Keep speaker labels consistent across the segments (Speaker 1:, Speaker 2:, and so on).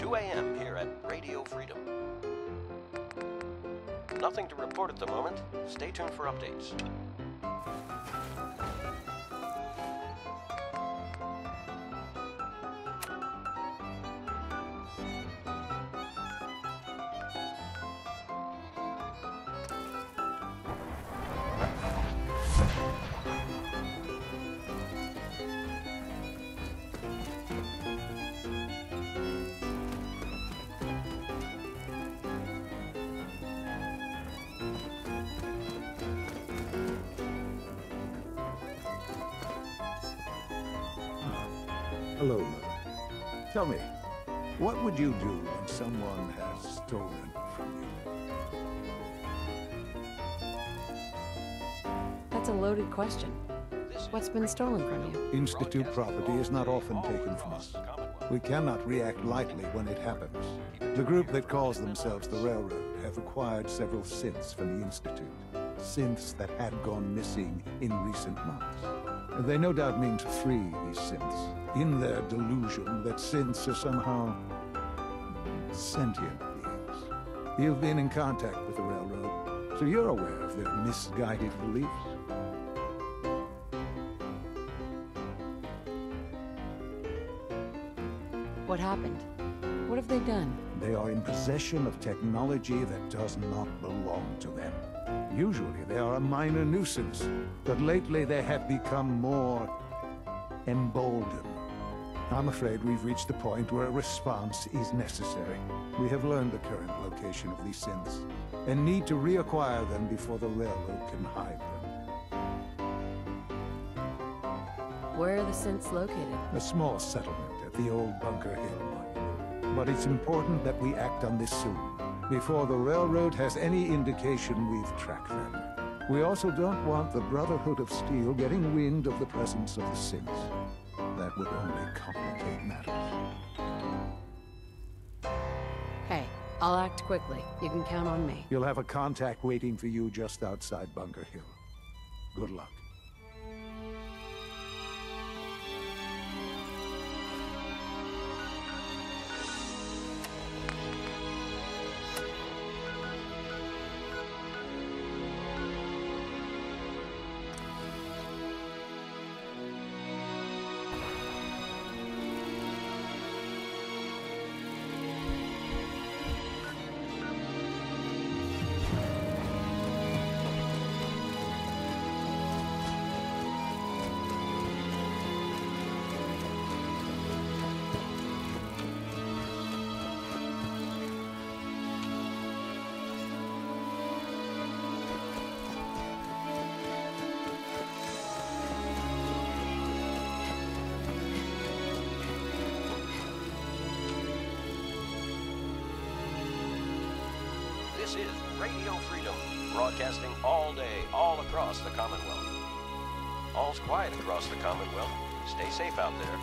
Speaker 1: 2 a.m. here at Radio Freedom. Nothing to report at the moment. Stay tuned for updates.
Speaker 2: Hello, Mother. Tell me, what would you do when someone has stolen from you?
Speaker 3: That's a loaded question. What's been stolen from you?
Speaker 2: Institute property is not often taken from us. We cannot react lightly when it happens. The group that calls themselves the Railroad have acquired several synths from the Institute. Synths that had gone missing in recent months. They no doubt mean to free these synths, in their delusion that synths are somehow sentient beings. You've been in contact with the Railroad, so you're aware of their misguided beliefs.
Speaker 3: What happened? What have they done?
Speaker 2: They are in possession of technology that does not belong to them. Usually they are a minor nuisance, but lately they have become more emboldened. I'm afraid we've reached the point where a response is necessary. We have learned the current location of these synths, and need to reacquire them before the Railroad can hide them.
Speaker 3: Where are the synths located?
Speaker 2: A small settlement at the old Bunker Hill Monument. But it's important that we act on this soon, before the Railroad has any indication we've tracked them. We also don't want the Brotherhood of Steel getting wind of the presence of the synths. That would only complicate matters.
Speaker 3: Hey, I'll act quickly. You can count on me.
Speaker 2: You'll have a contact waiting for you just outside Bunker Hill. Good luck.
Speaker 1: This is Radio Freedom, broadcasting all day, all across the Commonwealth. All's quiet across the Commonwealth. Stay safe out there.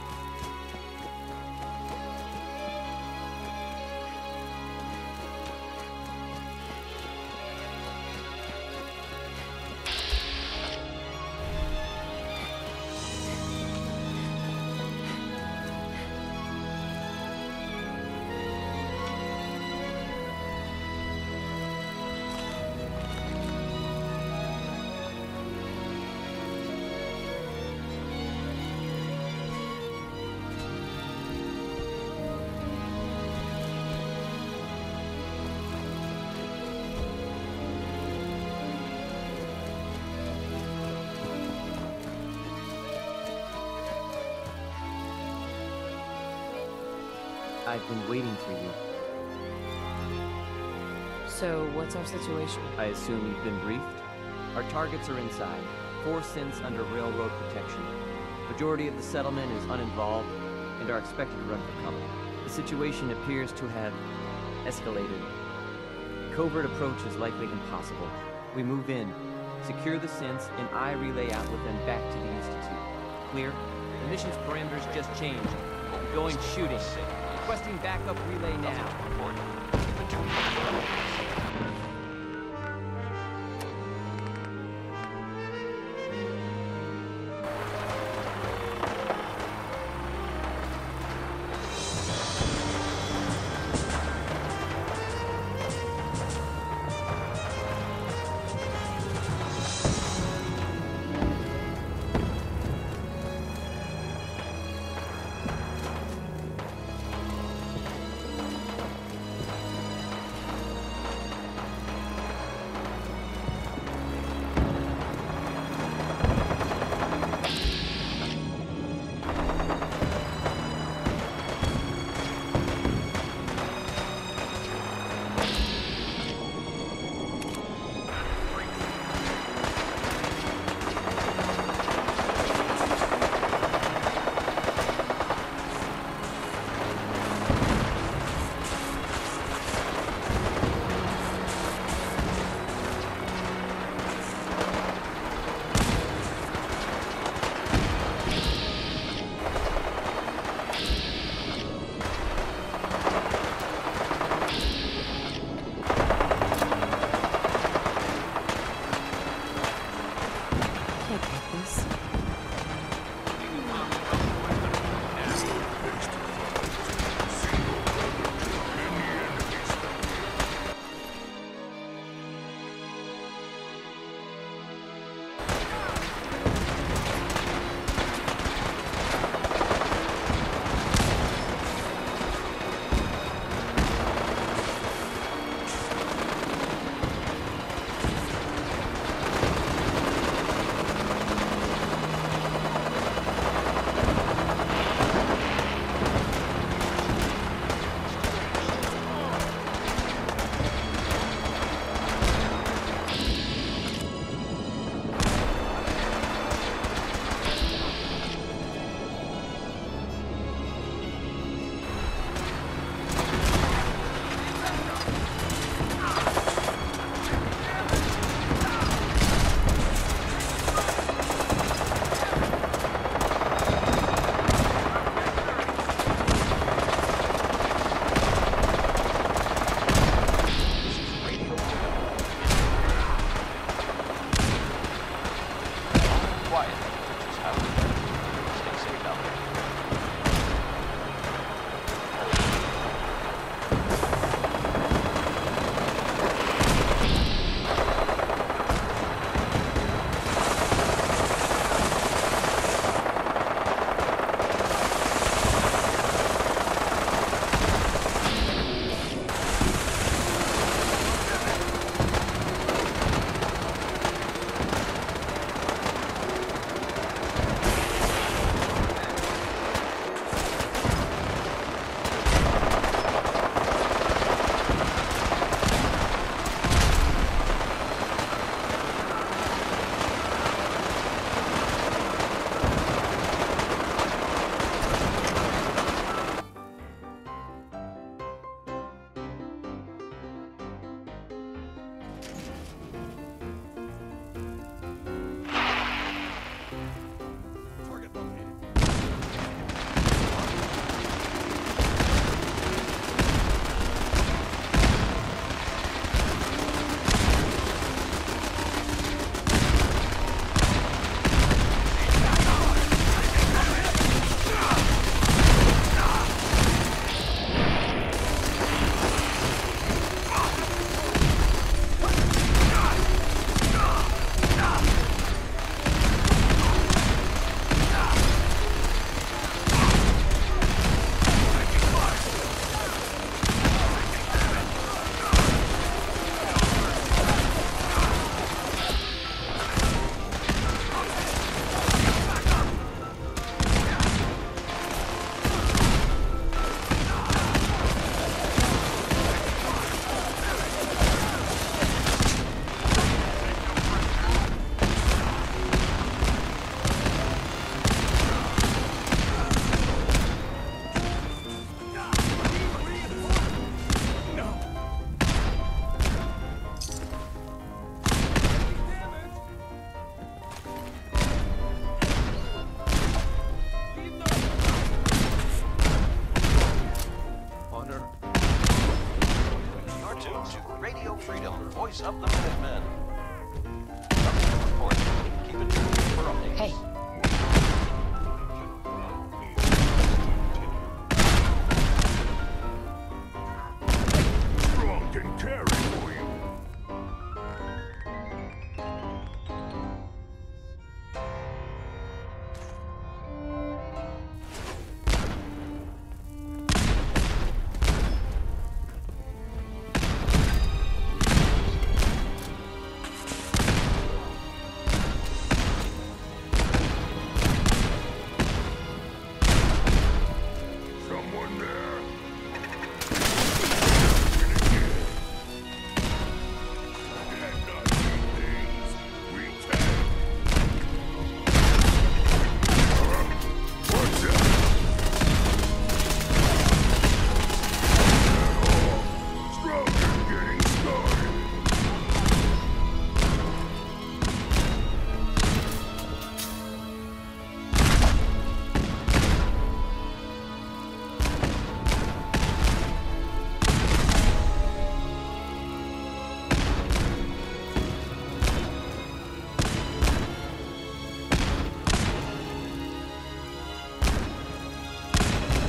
Speaker 4: I've been waiting for you.
Speaker 3: So, what's our situation?
Speaker 4: I assume you've been briefed? Our targets are inside. 4 synths under railroad protection. Majority of the settlement is uninvolved and are expected to run for cover. The situation appears to have escalated. Covert approach is likely impossible. We move in, secure the synths, and I relay out with them back to the Institute. Clear? The mission's parameters just changed. I'm going shooting. Requesting backup relay now.
Speaker 1: quiet, which is how we like it. Stay safe out there. Radio Freedom, voice of the Minutemen. Report. Keep it tuned for updates.
Speaker 3: Hey.
Speaker 5: Drunk and carry for you.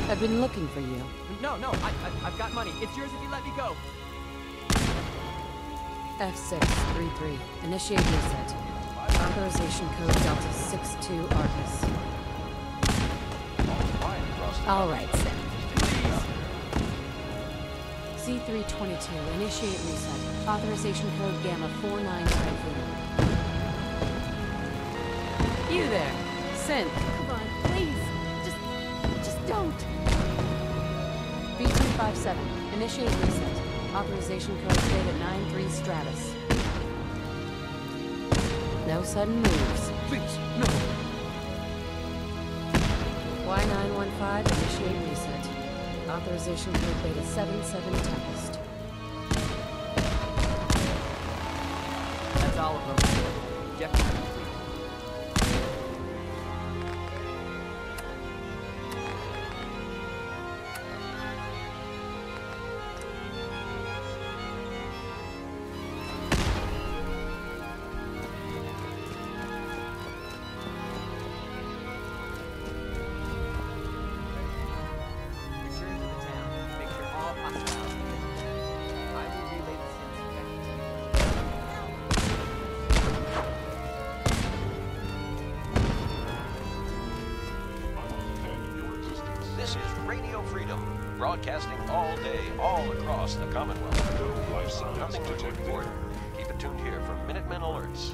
Speaker 3: I've been looking for you.
Speaker 4: No, I've got money. It's yours if you let me go.
Speaker 3: F633. Initiate reset. Authorization code Delta 62 Argus. All right, Sim. C322. Initiate reset. Authorization code Gamma 4953. You there, Synth. Come on, please. Just don't. B257. Initiate reset. Authorization code Beta 93 Stratus. No sudden moves.
Speaker 5: Please, no.
Speaker 3: Y915, initiate reset. Authorization code Beta 77 Tempest.
Speaker 4: That's all of them. Objective complete.
Speaker 1: Radio Freedom, broadcasting all day, all across the Commonwealth. Nothing to report. Keep it tuned here for Minutemen alerts.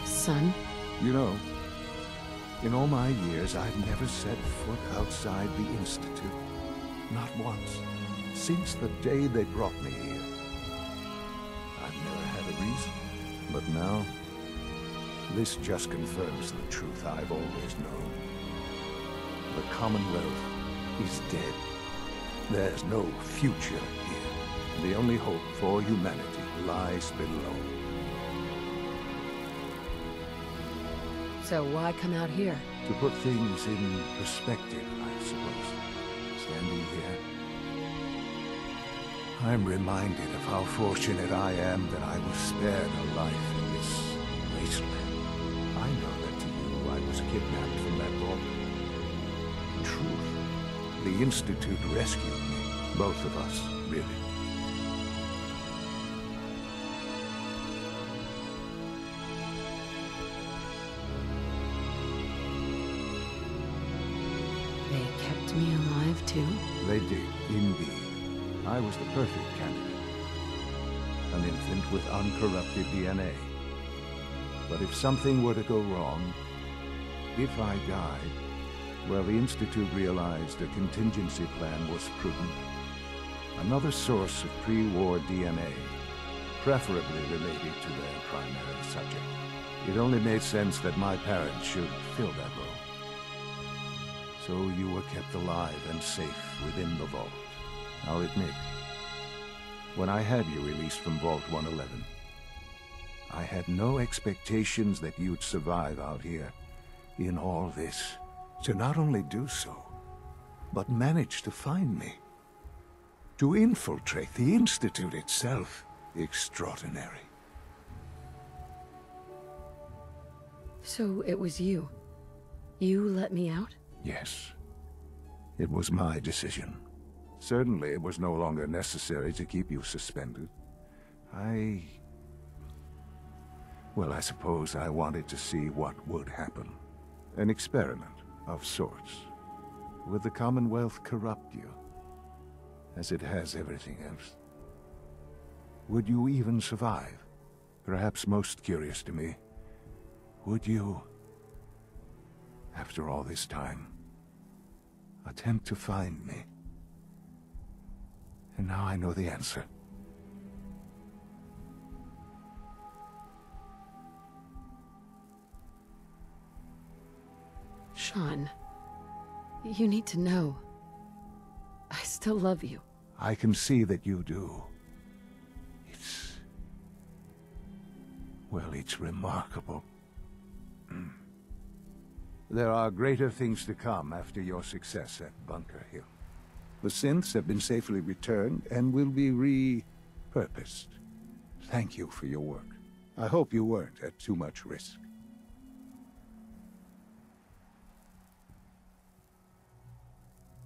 Speaker 3: Son?
Speaker 2: You know, in all my years, I've never set foot outside the Institute. Not once. Since the day they brought me here. I've never had a reason. But now, this just confirms the truth I've always known. The Commonwealth is dead. There's no future here. The only hope for humanity lies below.
Speaker 3: So why come out here?
Speaker 2: To put things in perspective, I suppose. Standing here, I'm reminded of how fortunate I am that I was spared a life in this wasteland. I know that to you, I was kidnapped from that vault. In truth, the Institute rescued me. Both of us, really.
Speaker 3: They kept me alive, too?
Speaker 2: They did, indeed. I was the perfect candidate. An infant with uncorrupted DNA. But if something were to go wrong, if I died, well, the Institute realized a contingency plan was prudent. Another source of pre-war DNA, preferably related to their primary subject. It only made sense that my parents should fill that role. So you were kept alive and safe within the vault. I'll admit, when I had you released from Vault 111, I had no expectations that you'd survive out here in all this. To not only do so, but manage to find me. To infiltrate the Institute itself. Extraordinary.
Speaker 3: So it was you. You let me out?
Speaker 2: Yes. It was my decision. Certainly it was no longer necessary to keep you suspended. Well, I suppose I wanted to see what would happen. An experiment of sorts. Would the Commonwealth corrupt you? As it has everything else? Would you even survive? Perhaps most curious to me, would you, after all this time, attempt to find me? And now I know the answer.
Speaker 3: Sean, you need to know. I still love you.
Speaker 2: I can see that you do. Well, it's remarkable. There are greater things to come after your success at Bunker Hill. The synths have been safely returned and will be repurposed. Thank you for your work. I hope you weren't at too much risk.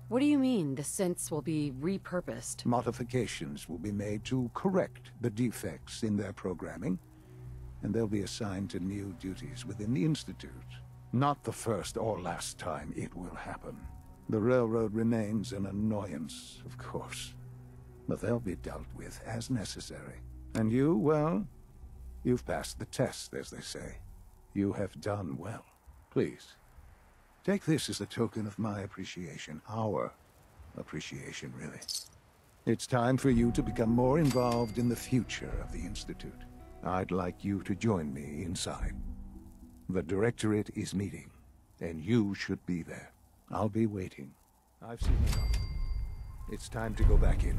Speaker 3: What do you mean, the synths will be repurposed?
Speaker 2: Modifications will be made to correct the defects in their programming, and they'll be assigned to new duties within the Institute. Not the first or last time it will happen. The Railroad remains an annoyance, of course, but they'll be dealt with as necessary. And you, well, you've passed the test, as they say. You have done well. Please, take this as a token of my appreciation. Our appreciation, really. It's time for you to become more involved in the future of the Institute. I'd like you to join me inside. The Directorate is meeting, and you should be there. I'll be waiting. I've seen enough. It's time to go back in.